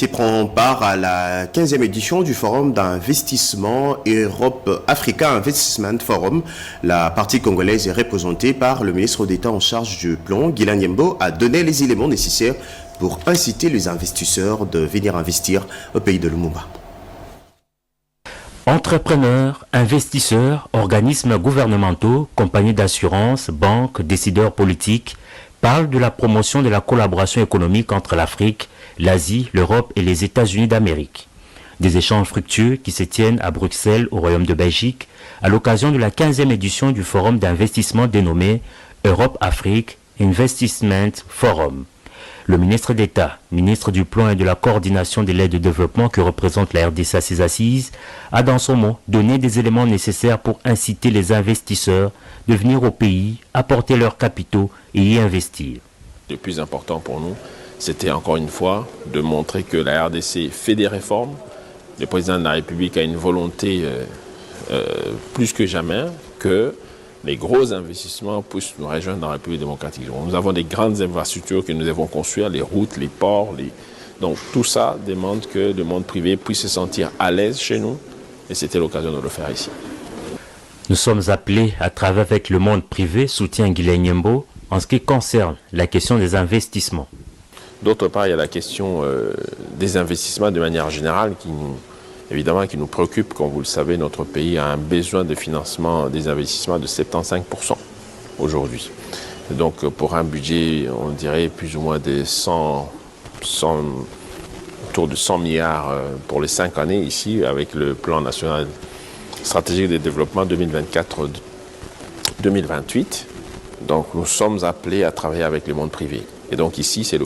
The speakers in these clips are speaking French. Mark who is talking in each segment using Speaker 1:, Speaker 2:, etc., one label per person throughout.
Speaker 1: RDC prend part à la 15e édition du Forum d'investissement Europe-Africa Investment Forum. La partie congolaise est représentée par le ministre d'État en charge du plan, Guilain Nyembo, a donné les éléments nécessaires pour inciter les investisseurs de venir investir au pays de Lumumba.
Speaker 2: Entrepreneurs, investisseurs, organismes gouvernementaux, compagnies d'assurance, banques, décideurs politiques parlent de la promotion de la collaboration économique entre l'Afrique, l'Asie, l'Europe et les États-Unis d'Amérique. Des échanges fructueux qui se tiennent à Bruxelles, au Royaume de Belgique, à l'occasion de la 15e édition du forum d'investissement dénommé Europe-Afrique Investment Forum. Le ministre d'État, ministre du Plan et de la Coordination de l'aide au développement que représente la RDC à ses assises, a dans son mot donné des éléments nécessaires pour inciter les investisseurs de venir au pays, apporter leurs capitaux et y investir.
Speaker 3: Le plus important pour nous, c'était encore une fois de montrer que la RDC fait des réformes. Le président de la République a une volonté plus que jamais que les gros investissements puissent nous rejoindre dans la République démocratique. Nous avons des grandes infrastructures que nous devons construire, les routes, les ports. Donc tout ça demande que le monde privé puisse se sentir à l'aise chez nous et c'était l'occasion de le faire ici.
Speaker 2: Nous sommes appelés à travailler avec le monde privé, soutient Guilain Nyembo, en ce qui concerne la question des investissements.
Speaker 3: D'autre part, il y a la question des investissements de manière générale qui nous préoccupe. Comme vous le savez, notre pays a un besoin de financement des investissements de 75% aujourd'hui. Donc pour un budget, on dirait plus ou moins de autour de 100 milliards pour les 5 années ici, avec le plan national stratégique de développement 2024-2028. Donc nous sommes appelés à travailler avec le monde privé. Et donc ici, c'était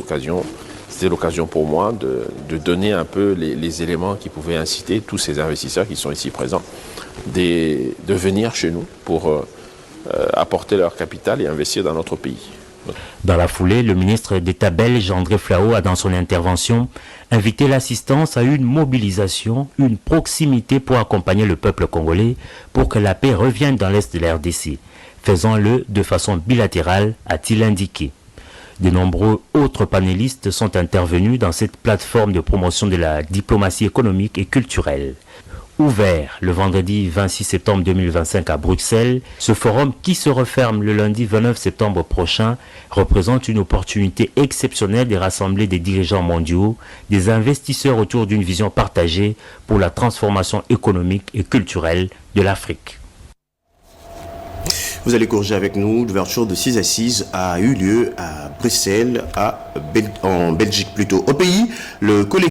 Speaker 3: l'occasion pour moi de donner un peu les éléments qui pouvaient inciter tous ces investisseurs qui sont ici présents de venir chez nous pour apporter leur capital et investir dans notre pays.
Speaker 2: Dans la foulée, le ministre d'État belge André Flau a dans son intervention invité l'assistance à une mobilisation, une proximité pour accompagner le peuple congolais pour que la paix revienne dans l'Est de la RDC. Faisons-le de façon bilatérale, a-t-il indiqué. De nombreux autres panélistes sont intervenus dans cette plateforme de promotion de la diplomatie économique et culturelle. Ouvert le vendredi 26 septembre 2025 à Bruxelles, ce forum qui se referme le lundi 29 septembre prochain représente une opportunité exceptionnelle de rassembler des dirigeants mondiaux, des investisseurs autour d'une vision partagée pour la transformation économique et culturelle de l'Afrique.
Speaker 1: Vous allez corriger avec nous, l'ouverture de 6 assises a eu lieu à Bruxelles, en Belgique plutôt. Au pays, le collectif